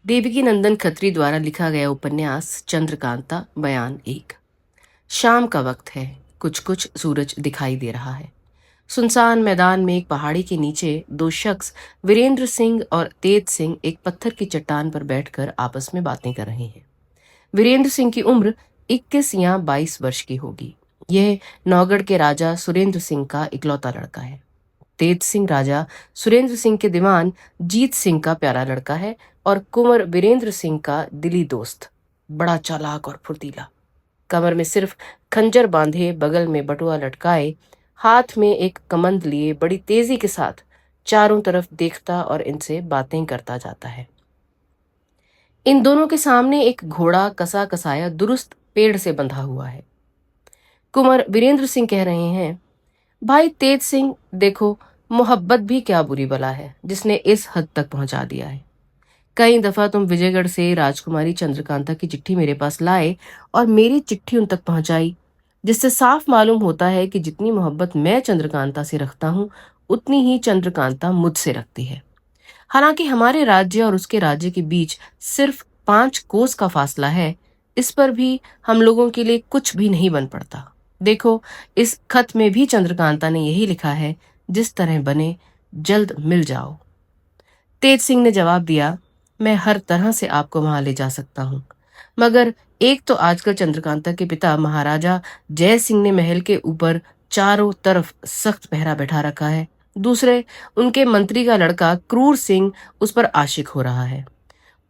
देवकी नंदन खत्री द्वारा लिखा गया उपन्यास चंद्रकांता बयान 1। शाम का वक्त है। कुछ कुछ सूरज दिखाई दे रहा है। सुनसान मैदान में एक पहाड़ी के नीचे दो शख्स, वीरेंद्र सिंह और तेज सिंह, एक पत्थर की चट्टान पर बैठकर आपस में बातें कर रहे हैं। वीरेंद्र सिंह की उम्र 21 या 22 वर्ष की होगी। यह नौगढ़ के राजा सुरेंद्र सिंह का इकलौता लड़का है। तेज सिंह राजा सुरेंद्र सिंह के दीवान जीत सिंह का प्यारा लड़का है और कुंवर वीरेंद्र सिंह का दिली दोस्त, बड़ा चालाक और फुर्तीला। कमर में सिर्फ खंजर बांधे, बगल में बटुआ लटकाए, हाथ में एक कमंद लिए बड़ी तेजी के साथ चारों तरफ देखता और इनसे बातें करता जाता है। इन दोनों के सामने एक घोड़ा कसा कसाया दुरुस्त पेड़ से बंधा हुआ है। कुंवर वीरेंद्र सिंह कह रहे हैं, भाई तेज सिंह, देखो, मोहब्बत भी क्या बुरी बला है जिसने इस हद तक पहुंचा दिया है। कई दफा तुम विजयगढ़ से राजकुमारी चंद्रकांता की चिट्ठी मेरे पास लाए और मेरी चिट्ठी उन तक पहुंचाई, जिससे साफ मालूम होता है कि जितनी मोहब्बत मैं चंद्रकांता से रखता हूँ उतनी ही चंद्रकांता मुझसे रखती है। हालांकि हमारे राज्य और उसके राज्य के बीच सिर्फ 5 कोस का फासला है, इस पर भी हम लोगों के लिए कुछ भी नहीं बन पड़ता। देखो, इस खत में भी चंद्रकांता ने यही लिखा है, जिस तरह बने जल्द मिल जाओ। तेज सिंह ने जवाब दिया, मैं हर तरह से आपको वहां ले जा सकता हूँ, मगर एक तो आजकल चंद्रकांता के पिता महाराजा जय सिंह ने महल के ऊपर चारों तरफ सख्त पहरा बैठा रखा है। दूसरे, उनके मंत्री का लड़का क्रूर सिंह उस पर आशिक हो रहा है।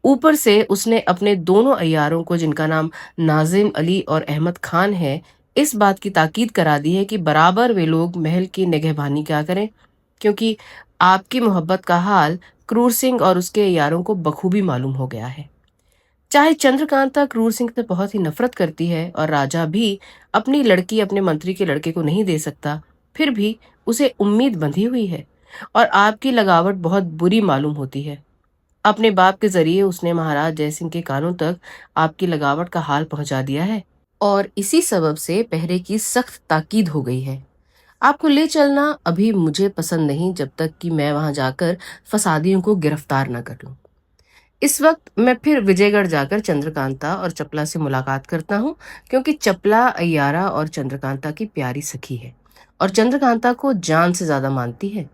ऊपर से उसने अपने दोनों अय्यारों को, जिनका नाम नाजिम अली और अहमद खान है, इस बात की ताकीद करा दी है कि बराबर वे लोग महल की निगहबानी क्या करें, क्योंकि आपकी मोहब्बत का हाल क्रूर सिंह और उसके अय्यारों को बखूबी मालूम हो गया है। चाहे चंद्रकांता क्रूर सिंह से बहुत ही नफरत करती है और राजा भी अपनी लड़की अपने मंत्री के लड़के को नहीं दे सकता, फिर भी उसे उम्मीद बंधी हुई है और आपकी लगावट बहुत बुरी मालूम होती है। अपने बाप के जरिए उसने महाराज जयसिंह के कानों तक आपकी लगावट का हाल पहुंचा दिया है और इसी सबब से पहरे की सख्त ताकीद हो गई है। आपको ले चलना अभी मुझे पसंद नहीं, जब तक कि मैं वहां जाकर फसादियों को गिरफ्तार न कर लूं। इस वक्त मैं फिर विजयगढ़ जाकर चंद्रकांता और चपला से मुलाकात करता हूँ, क्योंकि चपला अय्यारा और चंद्रकांता की प्यारी सखी है और चंद्रकांता को जान से ज्यादा मानती है।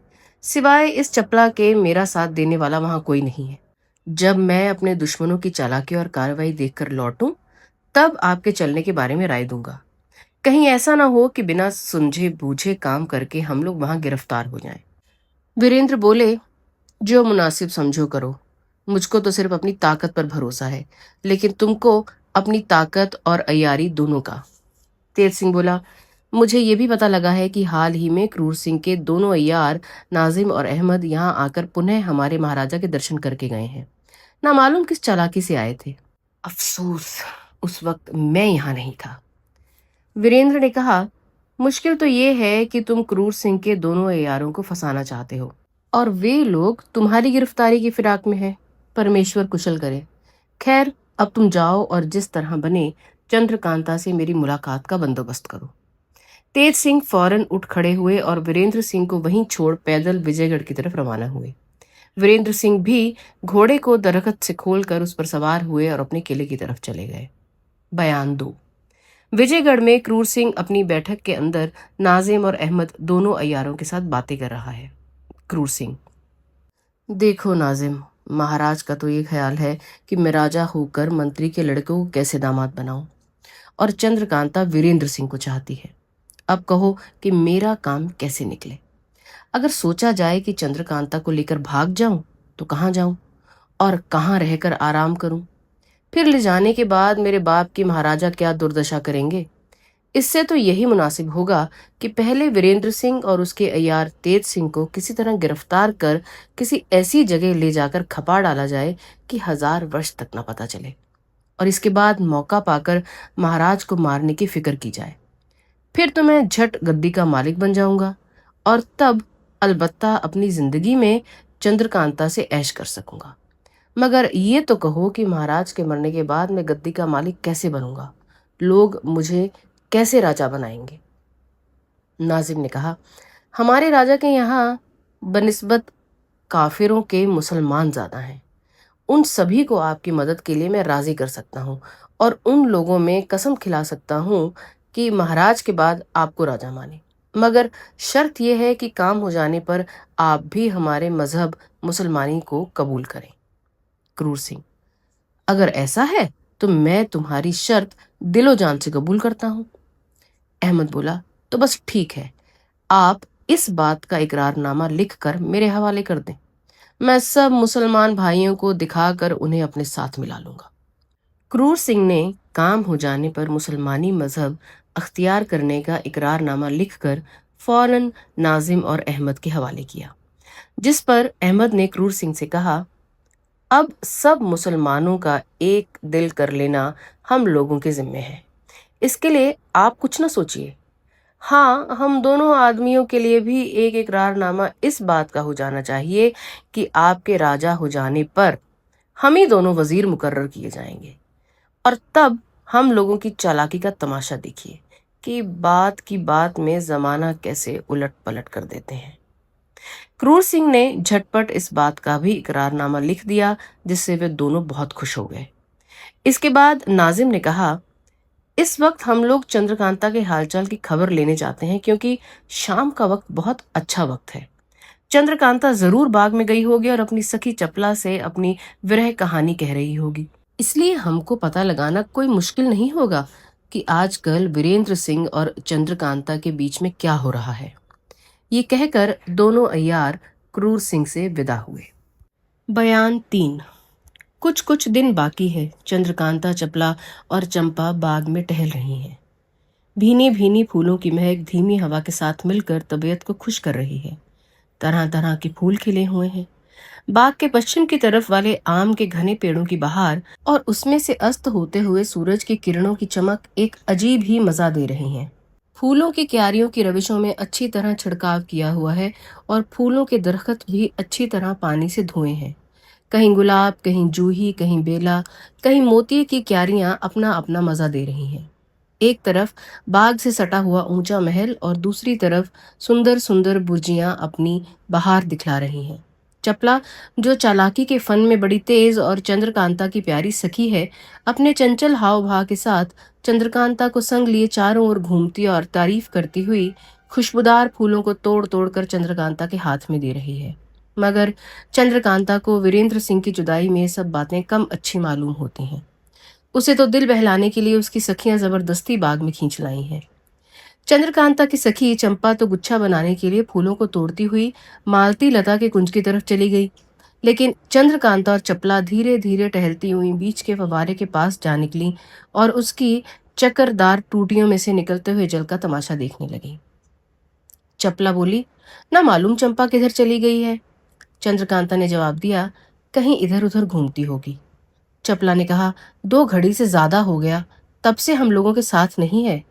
सिवाय इस चपला के मेरा साथ देने वाला वहां कोई नहीं है। जब मैं अपने दुश्मनों की चालाकी और कार्रवाई देखकर लौटूं, तब आपके चलने के बारे में राय दूंगा। कहीं ऐसा ना हो कि बिना सुलझे बूझे काम करके हम लोग वहां गिरफ्तार हो जाएं। वीरेंद्र बोले, जो मुनासिब समझो करो। मुझको तो सिर्फ अपनी ताकत पर भरोसा है, लेकिन तुमको अपनी ताकत और अय्यारी दोनों का। तेज सिंह बोला, मुझे ये भी पता लगा है कि हाल ही में क्रूर सिंह के दोनों अय्यार नाजिम और अहमद यहाँ आकर पुनः हमारे महाराजा के दर्शन करके गए हैं। ना मालूम किस चालाकी से आए थे। अफसोस, उस वक्त मैं यहाँ नहीं था। वीरेंद्र ने कहा, मुश्किल तो ये है कि तुम क्रूर सिंह के दोनों अय्यारों को फंसाना चाहते हो और वे लोग तुम्हारी गिरफ्तारी की फिराक में है। परमेश्वर कुशल करे। खैर, अब तुम जाओ और जिस तरह बने चंद्रकांता से मेरी मुलाकात का बंदोबस्त करो। तेज सिंह फौरन उठ खड़े हुए और वीरेंद्र सिंह को वहीं छोड़ पैदल विजयगढ़ की तरफ रवाना हुए। वीरेंद्र सिंह भी घोड़े को दरख्त से खोलकर उस पर सवार हुए और अपने किले की तरफ चले गए। बयान 2। विजयगढ़ में क्रूर सिंह अपनी बैठक के अंदर नाजिम और अहमद दोनों अय्यारों के साथ बातें कर रहा है। क्रूर सिंह, देखो नाजिम, महाराज का तो ये ख्याल है कि मैं राजा होकर मंत्री के लड़के को कैसे दामाद बनाऊं, और चंद्रकांता वीरेंद्र सिंह को चाहती है। अब कहो कि मेरा काम कैसे निकले। अगर सोचा जाए कि चंद्रकांता को लेकर भाग जाऊं तो कहाँ जाऊं और कहाँ रहकर आराम करूं। फिर ले जाने के बाद मेरे बाप की महाराजा क्या दुर्दशा करेंगे। इससे तो यही मुनासिब होगा कि पहले वीरेंद्र सिंह और उसके अय्यार तेज सिंह को किसी तरह गिरफ्तार कर किसी ऐसी जगह ले जाकर खपा डाला जाए कि 1000 वर्ष तक न पता चले, और इसके बाद मौका पाकर महाराज को मारने की फिक्र की जाए। फिर तो मैं झट गद्दी का मालिक बन जाऊंगा और तब अलबत्ता अपनी जिंदगी में चंद्रकांता से ऐश कर सकूंगा। मगर ये तो कहो कि महाराज के मरने के बाद मैं गद्दी का मालिक कैसे बनूंगा, लोग मुझे कैसे राजा बनाएंगे। नाजिम ने कहा, हमारे राजा के यहाँ बनिस्बत काफिरों के मुसलमान ज्यादा हैं उन सभी को आपकी मदद के लिए मैं राजी कर सकता हूँ और उन लोगों में कसम खिला सकता हूँ कि महाराज के बाद आपको राजा माने। मगर शर्त यह है कि काम हो जाने पर आप भी हमारे मजहब मुसलमानी को कबूल करें। क्रूर सिंह: अगर ऐसा है तो मैं तुम्हारी शर्त दिलो जान से कबूल करता हूँ। अहमद बोला, तो बस ठीक है, आप इस बात का इकरारनामा लिखकर मेरे हवाले कर दें। मैं सब मुसलमान भाइयों को दिखाकर उन्हें अपने साथ मिला लूंगा। क्रूर सिंह ने काम हो जाने पर मुसलमानी मजहब अख्तियार करने का इकरारनामा लिखकर फौरन नाजिम और अहमद के हवाले किया, जिस पर अहमद ने क्रूर सिंह से कहा, अब सब मुसलमानों का एक दिल कर लेना हम लोगों के जिम्मे है। इसके लिए आप कुछ ना सोचिए। हाँ, हम दोनों आदमियों के लिए भी एक इकरारनामा इस बात का हो जाना चाहिए कि आपके राजा हो जाने पर हम ही दोनों वजीर मुकर्रर किए जाएंगे। और तब हम लोगों की चालाकी का तमाशा देखिए कि बात की बात में जमाना कैसे उलट पलट कर देते हैं। क्रूर सिंह ने झटपट इस बात का भी इकरारनामा लिख दिया, जिससे वे दोनों बहुत खुश हो गए। इसके बाद नाजिम ने कहा, इस वक्त हम लोग चंद्रकांता के हालचाल की खबर लेने जाते हैं, क्योंकि शाम का वक्त बहुत अच्छा वक्त है। चंद्रकांता जरूर बाग में गई होगी और अपनी सखी चपला से अपनी विरह कहानी कह रही होगी। इसलिए हमको पता लगाना कोई मुश्किल नहीं होगा कि आजकल वीरेंद्र सिंह और चंद्रकांता के बीच में क्या हो रहा है। ये कहकर दोनों अय्यार क्रूर सिंह से विदा हुए। बयान 3। कुछ कुछ दिन बाकी है। चंद्रकांता, चपला और चंपा बाग में टहल रही हैं। भीनी भीनी फूलों की महक धीमी हवा के साथ मिलकर तबीयत को खुश कर रही है। तरह तरह के फूल खिले हुए हैं। बाग के पश्चिम की तरफ वाले आम के घने पेड़ों की बहार और उसमें से अस्त होते हुए सूरज की किरणों की चमक एक अजीब ही मजा दे रही हैं। फूलों की क्यारियों की रविशों में अच्छी तरह छिड़काव किया हुआ है और फूलों के दरख्त भी अच्छी तरह पानी से धोए हैं। कहीं गुलाब, कहीं जूही, कहीं बेला, कहीं मोती की क्यारियां अपना अपना मजा दे रही हैं। एक तरफ बाग से सटा हुआ ऊंचा महल और दूसरी तरफ सुंदर सुंदर बुर्जियां अपनी बहार दिखला रही हैं। चपला, जो चालाकी के फन में बड़ी तेज और चंद्रकांता की प्यारी सखी है, अपने चंचल हाव भाव के साथ चंद्रकांता को संग लिए चारों ओर घूमती और तारीफ करती हुई खुशबूदार फूलों को तोड़ तोड़ कर चंद्रकांता के हाथ में दे रही है। मगर चंद्रकांता को वीरेंद्र सिंह की जुदाई में सब बातें कम अच्छी मालूम होती हैं। उसे तो दिल बहलाने के लिए उसकी सखियां जबरदस्ती बाग में खींच लाई हैं। चंद्रकांता की सखी चंपा तो गुच्छा बनाने के लिए फूलों को तोड़ती हुई मालती लता के कुंज की तरफ चली गई, लेकिन चंद्रकांता और चपला धीरे धीरे टहलती हुई बीच के फव्वारे के पास जा निकली और उसकी चक्करदार टूटियों में से निकलते हुए जल का तमाशा देखने लगी। चपला बोली, ना मालूम चंपा किधर चली गई है। चंद्रकांता ने जवाब दिया, कहीं इधर उधर घूमती होगी। चपला ने कहा, 2 घड़ी से ज्यादा हो गया, तब से हम लोगों के साथ नहीं है।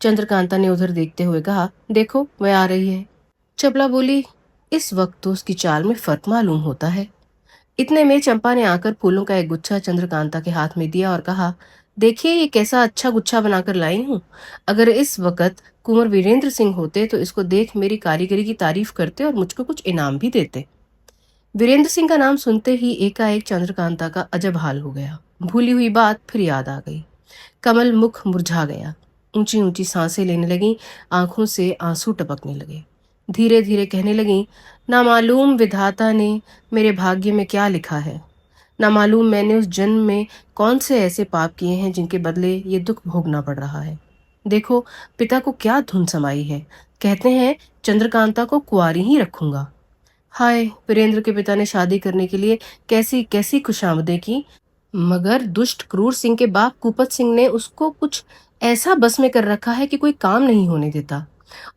चंद्रकांता ने उधर देखते हुए कहा, देखो वह आ रही है। चपला बोली, इस वक्त तो उसकी चाल में फर्क मालूम होता है। इतने में चंपा ने आकर फूलों का एक गुच्छा चंद्रकांता के हाथ में दिया और कहा, देखिए ये कैसा अच्छा गुच्छा बनाकर लाई हूँ। अगर इस वक्त कुंवर वीरेंद्र सिंह होते तो इसको देख मेरी कारीगरी की तारीफ करते और मुझको कुछ इनाम भी देते। वीरेंद्र सिंह का नाम सुनते ही एकाएक चंद्रकांता का अजब हाल हो गया। भूली हुई बात फिर याद आ गई। कमल मुख मुरझा गया। ऊंची ऊंची सांसें लेने लगी, आंखों से आंसू टपकने लगे। धीरे धीरे कहने लगी, ना मालूम विधाता ने मेरे भाग्य में क्या लिखा है। ना मालूम मैंने उस जन्म में कौन से ऐसे पाप किए हैं जिनके बदले ये दुख भोगना पड़ रहा है। देखो पिता को क्या धुन समाई है, कहते हैं चंद्रकांता को कुंवारी ही रखूंगा। हाय, वीरेंद्र के पिता ने शादी करने के लिए कैसी कैसी खुशामदें की, मगर दुष्ट क्रूर सिंह के बाप कुपत सिंह ने उसको कुछ ऐसा बस में कर रखा है कि कोई काम नहीं होने देता,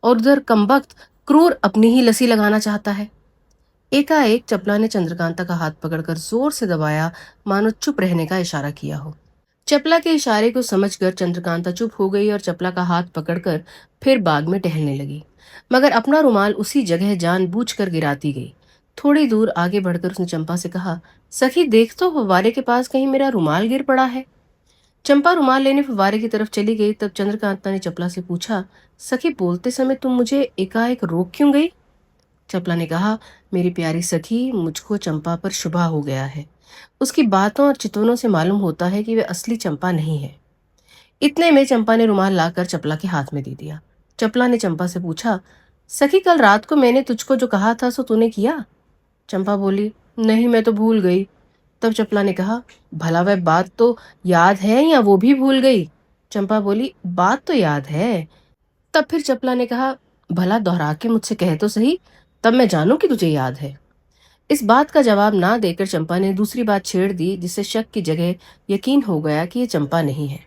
और उधर कमबख्त क्रूर अपनी ही लसी लगाना चाहता है। एकाएक चपला ने चंद्रकांता का हाथ पकड़कर जोर से दबाया, मानो चुप रहने का इशारा किया हो। चपला के इशारे को समझकर चंद्रकांता चुप हो गई और चपला का हाथ पकड़कर फिर बाग में टहलने लगी, मगर अपना रुमाल उसी जगह जानबूझकर गिराती गई। थोड़ी दूर आगे बढ़कर उसने चंपा से कहा, सखी देख तो फव्वारे के पास कहीं मेरा रुमाल गिर पड़ा है। चंपा रुमाल लेने फव्वारे की तरफ चली गई। तब चंद्रकांता ने चपला से पूछा, सखी बोलते समय तुम मुझे एकाएक रोक क्यों गई। चपला ने कहा, मेरी प्यारी सखी, मुझको चंपा पर शुभा हो गया है। उसकी बातों और चितवनों से मालूम होता है कि वह असली चंपा नहीं है। इतने में चंपा ने रुमाल लाकर चपला के हाथ में दे दिया। चपला ने चंपा से पूछा, सखी कल रात को मैंने तुझको जो कहा था सो तूने किया? चंपा बोली, नहीं मैं तो भूल गई। तब चपला ने कहा, भला वह बात तो याद है या वो भी भूल गई? चंपा बोली, बात तो याद है। तब फिर चपला ने कहा, भला दोहरा के मुझसे कह तो सही, तब मैं जानूं कि तुझे याद है। इस बात का जवाब ना देकर चंपा ने दूसरी बात छेड़ दी, जिससे शक की जगह यकीन हो गया कि ये चंपा नहीं है।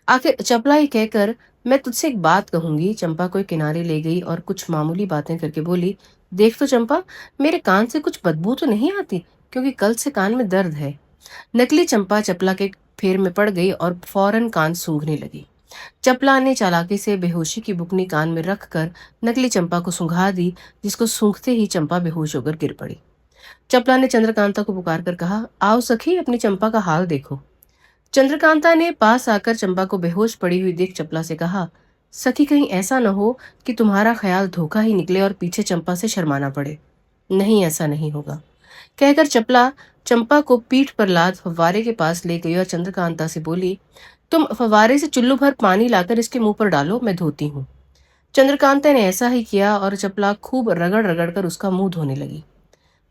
आखिर चपला ही कहकर, मैं तुझसे एक बात कहूंगी। चंपा को एक किनारे ले गई और कुछ मामूली बातें करके बोली, देख तो चंपा, मेरे कान से कुछ बदबू तो नहीं आती, क्योंकि कल से कान में दर्द है। नकली चंपा चपला के फेर में पड़ गई और फौरन कान सूंघने लगी। चपला ने चालाकी से बेहोशी की बुकनी कान में रखकर नकली चंपा को सूंघा दी, जिसको सूंघते ही चंपा बेहोश होकर गिर पड़ी। चपला ने चंद्रकांता को पुकार कर कहा, आओ सखी, अपनी चंपा का हाल देखो। चंद्रकांता ने पास आकर चंपा को बेहोश पड़ी हुई देख चपला से कहा, सखी कहीं ऐसा न हो कि तुम्हारा ख्याल धोखा ही निकले और पीछे चंपा से शर्माना पड़े। नहीं, ऐसा नहीं होगा, कहकर चपला चंपा को पीठ पर लाद फव्वारे के पास ले गई और चंद्रकांता से बोली, तुम फव्वारे से चुल्लू भर पानी लाकर इसके मुंह पर डालो, मैं धोती हूँ। चंद्रकांता ने ऐसा ही किया और चपला खूब रगड़ रगड़ कर उसका मुंह धोने लगी।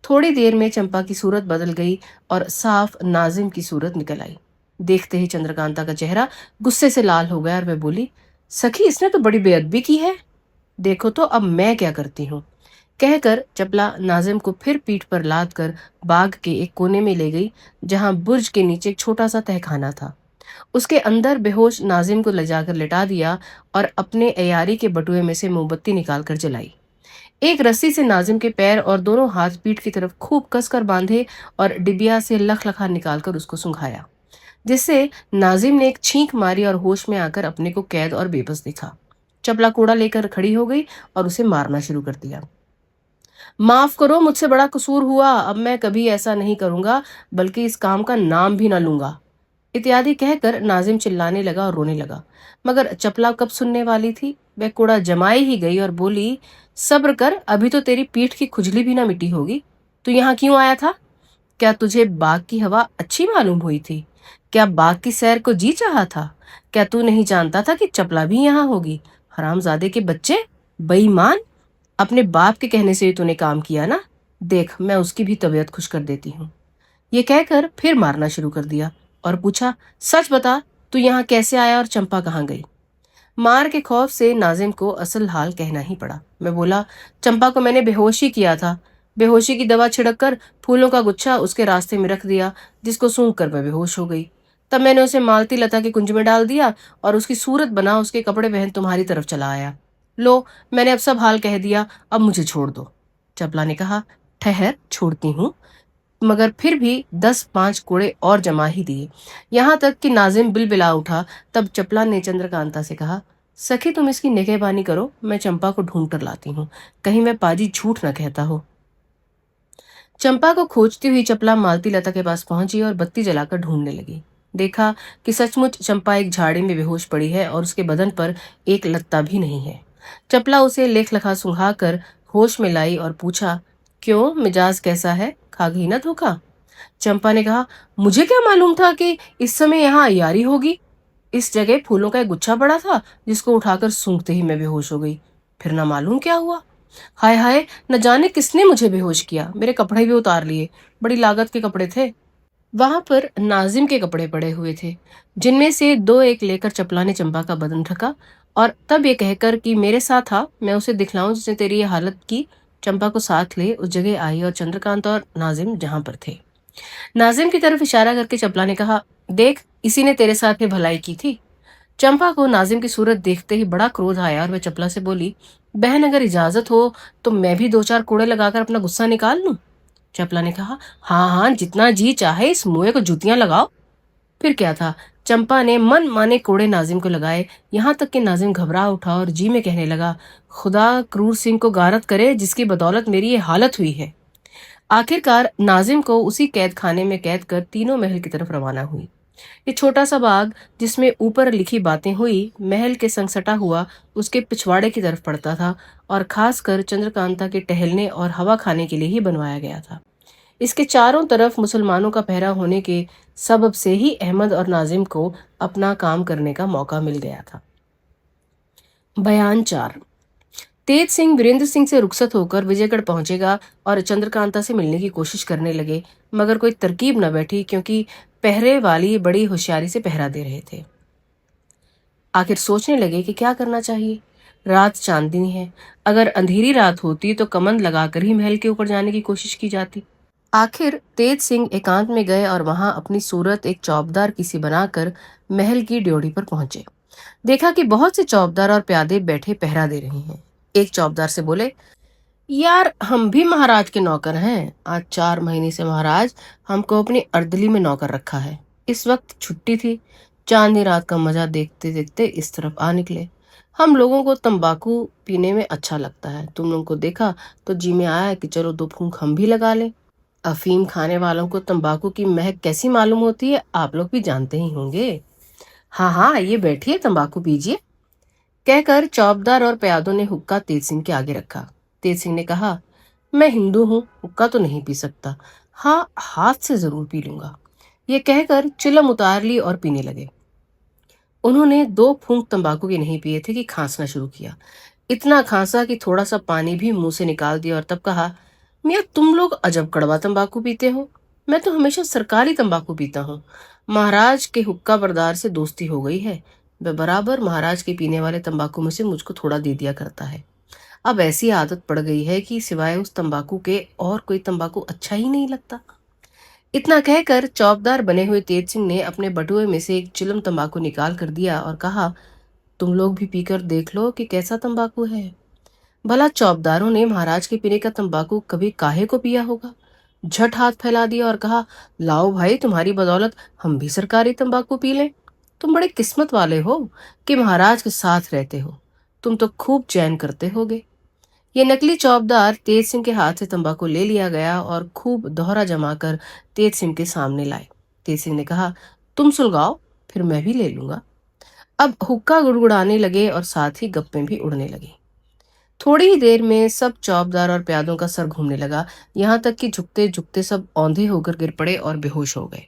थोड़ी देर में चंपा की सूरत बदल गई और साफ नाजिम की सूरत निकल आई। देखते ही चंद्रकांता का चेहरा गुस्से से लाल हो गया और वह बोली, सखी इसने तो बड़ी बेअदबी की है, देखो तो अब मैं क्या करती हूँ। कहकर चपला नाजिम को फिर पीठ पर लाद कर बाग के एक कोने में ले गई, जहां बुर्ज के नीचे एक छोटा सा तहखाना था। उसके अंदर बेहोश नाजिम को ले जाकर लिटा दिया और अपने अयारी के बटुए में से मोमबत्ती निकालकर जलाई। एक रस्सी से नाजिम के पैर और दोनों हाथ पीठ की तरफ खूब कसकर बांधे और डिबिया से लखलखा निकालकर उसको सुंघाया, जिससे नाजिम ने एक छींक मारी और होश में आकर अपने को कैद और बेबस दिखा। चपला कूड़ा लेकर खड़ी हो गई और उसे मारना शुरू कर दिया। माफ करो, मुझसे बड़ा कसूर हुआ, अब मैं कभी ऐसा नहीं करूंगा, बल्कि इस काम का नाम भी न लूंगा, इत्यादि कहकर नाजिम चिल्लाने लगा और रोने लगा। मगर चपला कब सुनने वाली थी। वह कूड़ा जमाए ही गई और बोली, सब्र कर, अभी तो तेरी पीठ की खुजली भी ना मिटी होगी। तू यहाँ क्यों आया था? क्या तुझे बाग की हवा अच्छी मालूम हुई थी? क्या बाग की सैर को जी चाहा था? क्या तू नहीं जानता था कि चपला भी यहाँ होगी? हरामजादे के बच्चे, बेईमान, अपने बाप के कहने से ही तूने काम किया ना। देख, मैं उसकी भी तबीयत खुश कर देती हूँ। ये कहकर फिर मारना शुरू कर दिया और पूछा, सच बता, तू यहाँ कैसे आया और चंपा कहाँ गई? मार के खौफ से नाजिम को असल हाल कहना ही पड़ा। मैं बोला, चंपा को मैंने बेहोशी किया था। बेहोशी की दवा छिड़क कर फूलों का गुच्छा उसके रास्ते में रख दिया, जिसको सूंघ कर वह बेहोश हो गई। तब मैंने उसे मालती लता के कुंज में डाल दिया और उसकी सूरत बना उसके कपड़े पहन तुम्हारी तरफ चला आया। लो, मैंने अब सब हाल कह दिया, अब मुझे छोड़ दो। चपला ने कहा, ठहर, छोड़ती हूँ। मगर फिर भी 10-5 कोड़े और जमा ही दिए, यहाँ तक कि नाजिम बिलबिला उठा। तब चपला ने चंद्रकांता से कहा, सखी तुम इसकी निगहबानी करो, मैं चंपा को ढूंढ कर लाती हूँ, कहीं मैं पाजी झूठ न कहता हो। चंपा को खोजती हुई चपला मालती लता के पास पहुंची और बत्ती जलाकर ढूंढने लगी। देखा कि सचमुच चंपा एक झाड़ी में बेहोश पड़ी है और उसके बदन पर एक लत्ता भी नहीं है। चपला उसे लेख लखा सुंघा कर होश में लाई और पूछा, क्यों, मिजाज कैसा है, खा गई ना धोखा? चंपा ने कहा, मुझे क्या मालूम था कि इस समय यहाँ अयारी होगी। इस जगह फूलों का एक गुच्छा पड़ा था, जिसको उठाकर सूंघते ही मैं बेहोश हो गई। फिर ना मालूम क्या हुआ। हाय हाय, न जाने किसने मुझे बेहोश किया, मेरे कपड़े भी उतार लिए, बड़ी लागत के कपड़े थे। वहां पर नाजिम के कपड़े पड़े हुए थे, जिनमें से 2 एक लेकर चपला ने चंपा का बदन ढका और तब ये कहकर कि मेरे साथ आ, मैं उसे दिखलाऊं जिसने तेरी ये हालत की, चंपा को साथ ले उस जगह आई और चंद्रकांत और नाजिम जहां पर थे। नाजिम की तरफ इशारा करके चपला ने कहा, देख, इसी ने तेरे साथ में भलाई की थी। चंपा को नाजिम की सूरत देखते ही बड़ा क्रोध आया और वह चपला से बोली, बहन अगर इजाजत हो तो मैं भी 2-4 कोड़े लगाकर अपना गुस्सा निकाल लूं। चपला ने कहा, हाँ हाँ, जितना जी चाहे, इस मुए को जूतियां लगाओ। फिर क्या था, चंपा ने मन माने कोड़े नाजिम को लगाए, यहाँ तक कि नाजिम घबरा उठा और जी में कहने लगा, खुदा क्रूर सिंह को गारत करे, जिसकी बदौलत मेरी ये हालत हुई है। आखिरकार नाजिम को उसी कैद खाने में कैद कर तीनों महल की तरफ रवाना हुई। ये छोटा सा बाग, जिसमें ऊपर लिखी बातें हुई, महल के संग सटा हुआ उसके पिछवाड़े की तरफ पड़ता था और खासकर चंद्रकांता के टहलने और हवा खाने के लिए ही बनवाया गया था। इसके चारों तरफ मुसलमानों का पहरा होने के सबब से ही अहमद और नाजिम को अपना काम करने का मौका मिल गया था। बयान 4। तेज सिंह वीरेंद्र सिंह से रुखसत होकर विजयगढ़ पहुंचेगा और चंद्रकांता से मिलने की कोशिश करने लगे, मगर कोई तरकीब न बैठी क्योंकि पहरे वाली बड़ी होशियारी से पहरा दे रहे थे। आखिर सोचने लगे कि क्या करना चाहिए। रात चांदनी है, अगर अंधेरी रात होती तो कमंद लगाकर ही महल के ऊपर जाने की कोशिश की जाती। आखिर तेज सिंह एकांत में गए और वहां अपनी सूरत एक चौबदार किसी बनाकर महल की ड्योढ़ी पर पहुंचे। देखा कि बहुत से चौबदार और प्यादे बैठे पहरा दे रहे हैं। एक चौबदार से बोले, यार हम भी महाराज के नौकर हैं। आज 4 महीने से महाराज हमको अपनी अर्दली में नौकर रखा है। इस वक्त छुट्टी थी, चांदनी रात का मजा देखते देखते इस तरफ आ निकले। हम लोगों को तंबाकू पीने में अच्छा लगता है, तुम लोगों को देखा तो जी में आया कि चलो 2 फूंक हम भी लगा लें। अफीम खाने वालों को तंबाकू की महक कैसी मालूम होती है, आप लोग भी जानते ही होंगे। हाँ हाँ, आइए बैठिए, तंबाकू पीजिए, कहकर चौबदार और प्यादों ने हुक्का तेज सिंह के आगे रखा। तेज सिंह ने कहा, मैं हिंदू हूँ, हुक्का तो नहीं पी सकता, हाँ हाथ से जरूर पी लूंगा। ये कहकर चिलम उतार ली और पीने लगे। उन्होंने 2 फूंक तंबाकू के नहीं पिए थे कि खांसना शुरू किया। इतना खांसा कि थोड़ा सा पानी भी मुंह से निकाल दिया और तब कहा, मियाँ तुम लोग अजब कड़वा तंबाकू पीते हो, मैं तो हमेशा सरकारी तंबाकू पीता हूँ। महाराज के हुक्का बरदार से दोस्ती हो गई है, वह बराबर महाराज के पीने वाले तंबाकू में से मुझको थोड़ा दे दिया करता है। अब ऐसी आदत पड़ गई है कि सिवाय उस तंबाकू के और कोई तंबाकू अच्छा ही नहीं लगता। इतना कहकर चौबदार बने हुए तेज सिंह ने अपने बटुए में से एक चिलम तंबाकू निकाल कर दिया और कहा, तुम लोग भी पीकर देख लो कि कैसा तंबाकू है। भला चौबदारों ने महाराज के पीने का तंबाकू कभी काहे को पिया होगा। झट हाथ फैला दिया और कहा, लाओ भाई, तुम्हारी बदौलत हम भी सरकारी तंबाकू पी लें। तुम बड़े किस्मत वाले हो कि महाराज के साथ रहते हो, तुम तो खूब चैन करते होगे। ये नकली चौबदार तेज सिंह के हाथ से तंबाकू ले लिया गया और खूब दोहरा जमाकर तेज सिंह के सामने लाए। तेज सिंह ने कहा, तुम सुलगाओ, फिर मैं भी ले लूंगा। अब हुक्का गुड़गुड़ाने लगे और साथ ही गप्पे भी उड़ने लगी। थोड़ी ही देर में सब चौबदार और प्यादों का सर घूमने लगा, यहाँ तक कि झुकते झुकते सब औंधे होकर गिर पड़े और बेहोश हो गए।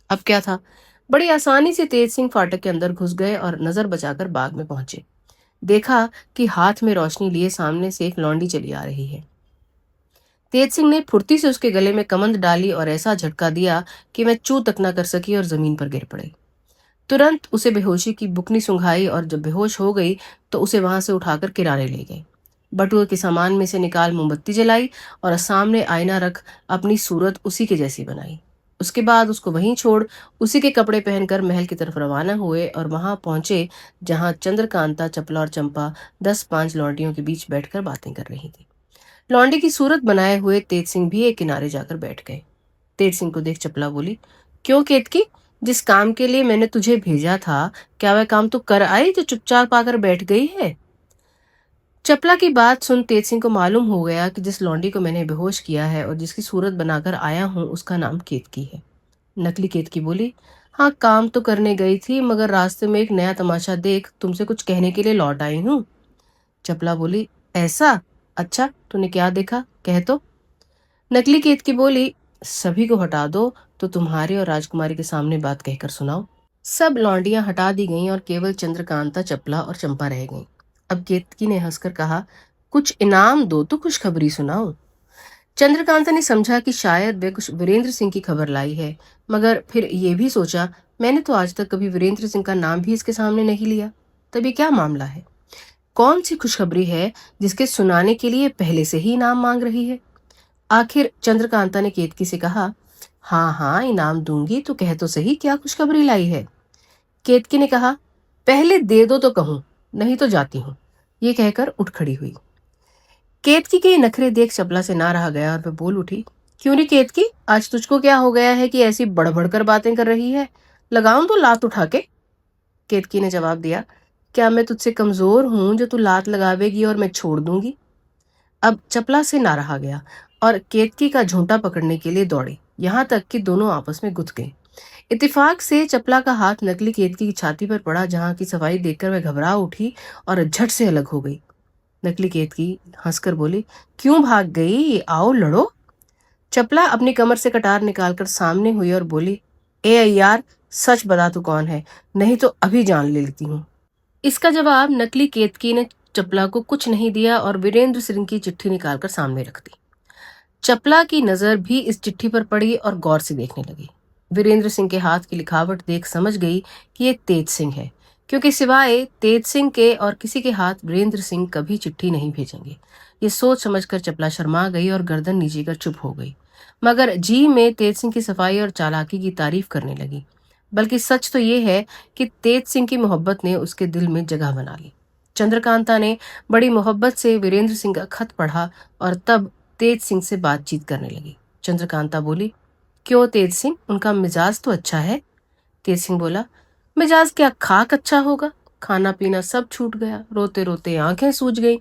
अब क्या था, बड़ी आसानी से तेज सिंह फाटक के अंदर घुस गए और नजर बचाकर बाग में पहुंचे। देखा कि हाथ में रोशनी लिए सामने से एक लौंडी चली आ रही है। तेज सिंह ने फुर्ती से उसके गले में कमंद डाली और ऐसा झटका दिया कि वह चू तक न कर सकी और जमीन पर गिर पड़े। तुरंत उसे बेहोशी की बुकनी सुंघाई और जब बेहोश हो गई तो उसे वहां से उठाकर किराने ले गए। बटुए के सामान में से निकाल मोमबत्ती जलाई और सामने आईना रख अपनी सूरत उसी के जैसी बनाई। उसके बाद उसको वहीं छोड़ उसी के कपड़े पहनकर महल की तरफ रवाना हुए और वहां पहुंचे जहां चंद्रकांता, चपला और चंपा 10-5 लौंडियों के बीच बैठकर बातें कर रही थी। लौंडी की सूरत बनाए हुए तेज सिंह भी एक किनारे जाकर बैठ गए। तेज सिंह को देख चपला बोली, क्यों केतकी, जिस काम के लिए मैंने तुझे भेजा था, क्या वह काम तू कर आई जो चुपचाप आकर बैठ गई है। चपला की बात सुन तेज सिंह को मालूम हो गया कि जिस लौंडी को मैंने बेहोश किया है और जिसकी सूरत बनाकर आया हूं उसका नाम केतकी है। नकली केतकी बोली, हाँ काम तो करने गई थी, मगर रास्ते में एक नया तमाशा देख तुमसे कुछ कहने के लिए लौट आई हूँ। चपला बोली, ऐसा, अच्छा तूने क्या देखा, कह तो। नकली केतकी बोली, सभी को हटा दो तो तुम्हारे और राजकुमारी के सामने बात कहकर सुनाओ। सब लौंडियां हटा दी गईं और केवल चंद्रकांता, चपला और चंपा रह गईं। अब केतकी ने हंसकर कहा, कुछ इनाम दो तो खुशखबरी सुनाओ। चंद्रकांता ने समझा कि शायद वे कुछ वीरेंद्र सिंह की खबर लाई है, मगर फिर ये भी सोचा, मैंने तो आज तक कभी वीरेंद्र सिंह का नाम भी इसके सामने नहीं लिया, तभी क्या मामला है, कौन सी खुशखबरी है जिसके सुनाने के लिए पहले से ही इनाम मांग रही है। आखिर चंद्रकांता ने केतकी से कहा, हाँ हाँ इनाम दूंगी, तो कह तो सही क्या खुशखबरी लाई है। केतकी ने कहा, पहले दे दो तो कहूं, नहीं तो जाती हूं। ये कहकर उठ खड़ी हुई। केतकी के नखरे देख चपला से ना रहा गया और वह बोल उठी, क्यों रे केतकी, आज तुझको क्या हो गया है कि ऐसी बड़बड़ कर बातें कर रही है, लगाऊं तो लात उठा के। केतकी ने जवाब दिया, क्या मैं तुझसे कमजोर हूं जो तू लात लगावेगी और मैं छोड़ दूंगी। अब चपला से ना रहा गया और केतकी का झूंटा पकड़ने के लिए दौड़े, यहाँ तक कि दोनों आपस में गुथ गए। इत्तेफाक से चपला का हाथ नकली केतकी की छाती पर पड़ा, जहां की सफाई देखकर वह घबरा उठी और झट से अलग हो गई। नकली केतकी हंसकर बोली, क्यों भाग गई, आओ लड़ो। चपला अपनी कमर से कटार निकालकर सामने हुई और बोली, ए अय्यार, सच बता तू कौन है, नहीं तो अभी जान ले लेती हूँ। इसका जवाब नकली केतकी ने चपला को कुछ नहीं दिया और वीरेंद्र सिंह की चिट्ठी निकालकर सामने रख दी। चपला की नजर भी इस चिट्ठी पर पड़ी और गौर से देखने लगी। वीरेंद्र सिंह के हाथ की लिखावट देख समझ गई कि ये तेज सिंह है, क्योंकि सिवाय तेज सिंह के और किसी के हाथ वीरेंद्र सिंह कभी चिट्ठी नहीं भेजेंगे। ये सोच समझकर चपला शर्मा गई और गर्दन नीचे कर चुप हो गई, मगर जी में तेज सिंह की सफाई और चालाकी की तारीफ करने लगी। बल्कि सच तो ये है कि तेज सिंह की मोहब्बत ने उसके दिल में जगह बना ली। चंद्रकांता ने बड़ी मोहब्बत से वीरेंद्र सिंह का खत पढ़ा और तब तेज सिंह से बातचीत करने लगी। चंद्रकांता बोली, क्यों तेज सिंह, उनका मिजाज तो अच्छा है। तेज सिंह बोला, मिजाज क्या, खाक अच्छा होगा, खाना पीना सब छूट गया, रोते रोते आंखें सूज गई,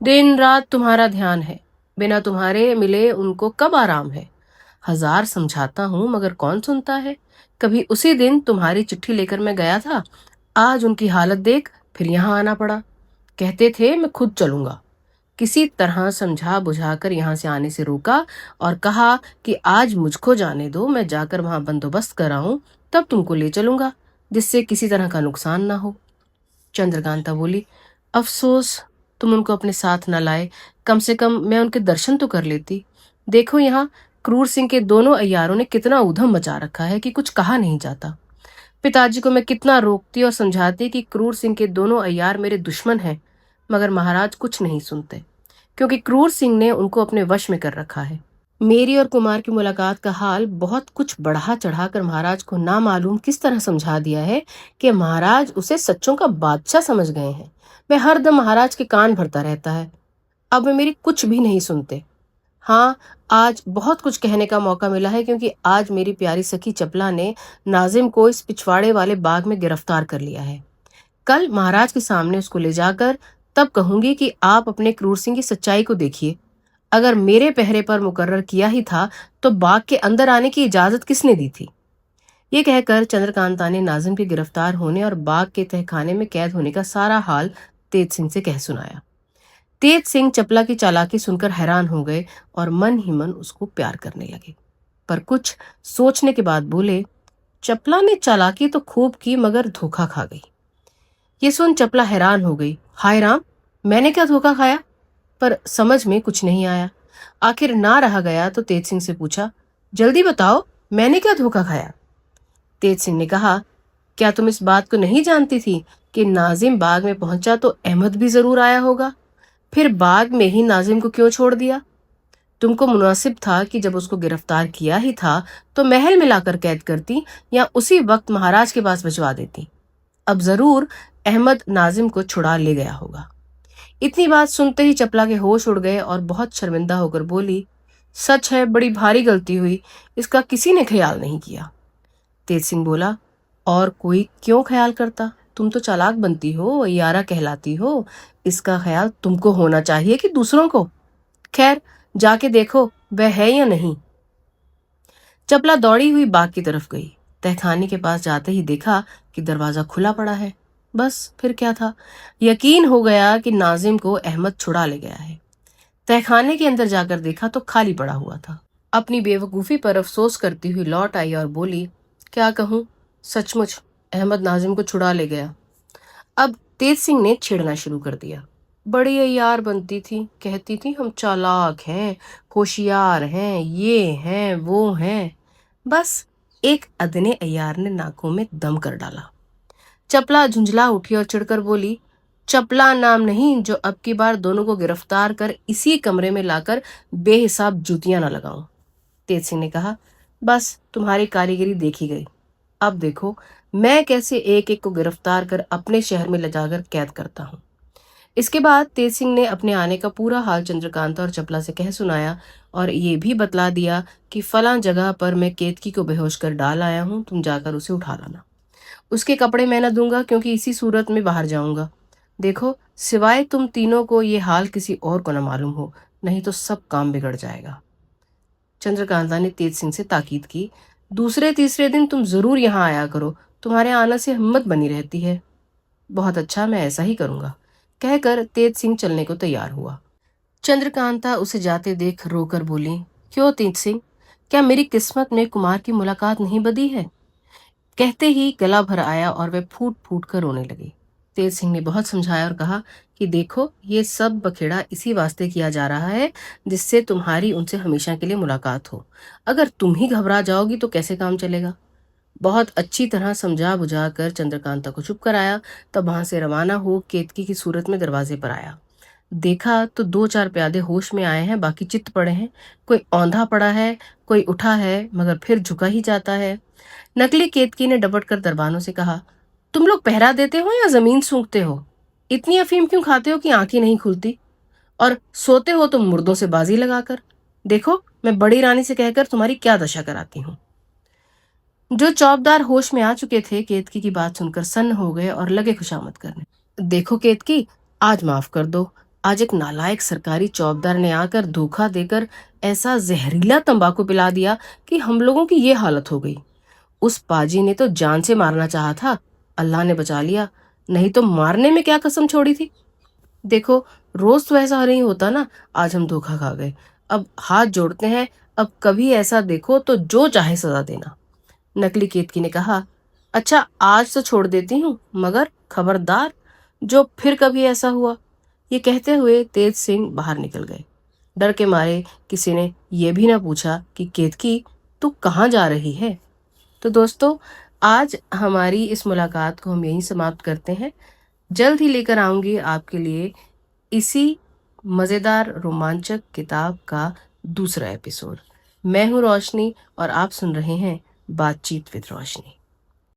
दिन रात तुम्हारा ध्यान है, बिना तुम्हारे मिले उनको कब आराम है। हजार समझाता हूँ मगर कौन सुनता है। कभी उसी दिन तुम्हारी चिट्ठी लेकर मैं गया था, आज उनकी हालत देख फिर यहाँ आना पड़ा। कहते थे मैं खुद चलूंगा, किसी तरह समझा बुझाकर यहाँ से आने से रोका और कहा कि आज मुझको जाने दो, मैं जाकर वहां बंदोबस्त कराऊं, तब तुमको ले चलूंगा, जिससे किसी तरह का नुकसान ना हो। चंद्रकांता बोली, अफसोस तुम उनको अपने साथ न लाए, कम से कम मैं उनके दर्शन तो कर लेती। देखो यहाँ क्रूर सिंह के दोनों अय्यारों ने कितना ऊधम मचा रखा है कि कुछ कहा नहीं जाता। पिताजी को मैं कितना रोकती और समझाती कि क्रूर सिंह के दोनों अय्यार मेरे दुश्मन हैं, मगर महाराज कुछ नहीं सुनते, क्योंकि क्रूर सिंह ने उनको अपने वश में कर रखा है। मेरी और कुमार की मुलाकात का हाल बहुत कुछ बढ़ा चढ़ाकर महाराज को ना मालूम किस तरह समझा दिया है कि महाराज उसे सच्चों का बादशाह समझ गए हैं। वह हरदम महाराज के कान भरता रहता है। अब वे मेरी कुछ भी नहीं सुनते। हाँ, आज बहुत कुछ कहने का मौका मिला है, क्योंकि आज मेरी प्यारी सखी चपला ने नाजिम को इस पिछवाड़े वाले बाग में गिरफ्तार कर लिया है। कल महाराज के सामने उसको ले जाकर तब कहूंगी कि आप अपने क्रूर सिंह की सच्चाई को देखिए। अगर मेरे पहरे पर मुकर्रर किया ही था तो बाग के अंदर आने की इजाजत किसने दी थी। ये कहकर चंद्रकांता ने नाजिम के गिरफ्तार होने और बाग के तहखाने में कैद होने का सारा हाल तेज सिंह से कह सुनाया। तेज सिंह चपला की चालाकी सुनकर हैरान हो गए और मन ही मन उसको प्यार करने लगे, पर कुछ सोचने के बाद बोले, चपला ने चालाकी तो खूब की मगर धोखा खा गई। ये सुन चपला हैरान हो गई। हाय राम, मैंने क्या धोखा खाया? पर समझ में कुछ नहीं आया। आखिर ना रहा गया तो तेज सिंह से पूछा, जल्दी बताओ, मैंने क्या धोखा खाया? तेज सिंह ने कहा, क्या तुम इस बात को नहीं जानती थी कि नाजिम बाग में पहुंचा तो अहमद भी जरूर आया होगा? फिर बाग में ही नाजिम को क्यों छोड़ दिया? तुमको मुनासिब था कि जब उसको गिरफ्तार किया ही था तो महल में लाकर कैद करती या उसी वक्त महाराज के पास भिजवा देती। अब जरूर अहमद नाजिम को छुड़ा ले गया होगा। इतनी बात सुनते ही चपला के होश उड़ गए और बहुत शर्मिंदा होकर बोली, सच है, बड़ी भारी गलती हुई, इसका किसी ने ख्याल नहीं किया। तेज सिंह बोला, और कोई क्यों ख्याल करता? तुम तो चालाक बनती हो, अय्यारा कहलाती हो, इसका ख्याल तुमको होना चाहिए कि दूसरों को? खैर, जाके देखो वह है या नहीं। चपला दौड़ी हुई बाग की तरफ गई। तहखाने के पास जाते ही देखा कि दरवाजा खुला पड़ा है। बस फिर क्या था, यकीन हो गया कि नाजिम को अहमद छुड़ा ले गया है। तहखाने के अंदर जाकर देखा तो खाली पड़ा हुआ था। अपनी बेवकूफ़ी पर अफसोस करती हुई लौट आई और बोली, क्या कहूँ, सचमुच अहमद नाजिम को छुड़ा ले गया। अब तेज सिंह ने छेड़ना शुरू कर दिया। बड़ी अय्यार बनती थी, कहती थी हम चालाक हैं, होशियार हैं, ये हैं वो हैं। बस एक अदने अय्यार ने नाकों में दम कर डाला। चपला झुंझला उठी और चिढ़कर बोली, चपला नाम नहीं जो अब की बार दोनों को गिरफ्तार कर इसी कमरे में लाकर बेहिसाब जूतियां न लगाऊं। तेज सिंह ने कहा, बस तुम्हारी कारीगरी देखी गई, अब देखो मैं कैसे एक एक को गिरफ्तार कर अपने शहर में ले जाकर कैद करता हूँ। इसके बाद तेज सिंह ने अपने आने का पूरा हाल चंद्रकांता और चपला से कह सुनाया और ये भी बतला दिया कि फलां जगह पर मैं केतकी को बेहोश कर डाल आया हूँ, तुम जाकर उसे उठा लाना। उसके कपड़े मैं न दूंगा, क्योंकि इसी सूरत में बाहर जाऊंगा। देखो, सिवाय तुम तीनों को ये हाल किसी और को न मालूम हो, नहीं तो सब काम बिगड़ जाएगा। चंद्रकांता ने तेज सिंह से ताकीद की, दूसरे तीसरे दिन तुम जरूर यहाँ आया करो, तुम्हारे आने से हिम्मत बनी रहती है। बहुत अच्छा, मैं ऐसा ही करूंगा, कहकर तेज सिंह चलने को तैयार हुआ। चंद्रकांता उसे जाते देख रोकर बोली, क्यों तेज सिंह, क्या मेरी किस्मत में कुमार की मुलाकात नहीं बदी है? कहते ही गला भर आया और वे फूट फूट कर रोने लगी। तेज सिंह ने बहुत समझाया और कहा कि देखो, ये सब बखेड़ा इसी वास्ते किया जा रहा है जिससे तुम्हारी उनसे हमेशा के लिए मुलाकात हो। अगर तुम ही घबरा जाओगी तो कैसे काम चलेगा? बहुत अच्छी तरह समझा बुझा कर चंद्रकांता को चुप कराया, तब वहां से रवाना हो केतकी की सूरत में दरवाजे पर आया। देखा तो 2-4 प्यादे होश में आए हैं, बाकी चित्त पड़े हैं। कोई औंधा पड़ा है, कोई उठा है मगर फिर झुका ही जाता है। नकली केतकी ने डबट कर दरबानों से कहा, तुम लोग पहरा देते हो या जमीन सूंघते हो? इतनी अफीम क्यों खाते हो कि आंखें नहीं खुलती? और सोते हो तुम मुर्दों से बाजी लगाकर। देखो, मैं बड़ी रानी से कहकर तुम्हारी क्या दशा कराती हूँ। जो चौबदार होश में आ चुके थे केतकी की बात सुनकर सन्न हो गए और लगे खुशामद करने। देखो केतकी, आज माफ कर दो। आज एक नालायक सरकारी चौबदार ने आकर धोखा देकर ऐसा जहरीला तंबाकू पिला दिया कि हम लोगों की ये हालत हो गई। उस पाजी ने तो जान से मारना चाहा था, अल्लाह ने बचा लिया, नहीं तो मारने में क्या कसम छोड़ी थी। देखो, रोज तो ऐसा नहीं होता ना, आज हम धोखा खा गए। अब हाथ जोड़ते हैं, अब कभी ऐसा देखो तो जो चाहे सजा देना। नकली केतकी ने कहा, अच्छा आज तो छोड़ देती हूँ, मगर खबरदार जो फिर कभी ऐसा हुआ। ये कहते हुए तेज सिंह बाहर निकल गए। डर के मारे किसी ने यह भी ना पूछा कि केतकी, तू कहाँ जा रही है? तो दोस्तों, आज हमारी इस मुलाकात को हम यहीं समाप्त करते हैं। जल्द ही लेकर आऊंगी आपके लिए इसी मज़ेदार रोमांचक किताब का दूसरा एपिसोड। मैं हूँ रोशनी और आप सुन रहे हैं बातचीत विद रोशनी।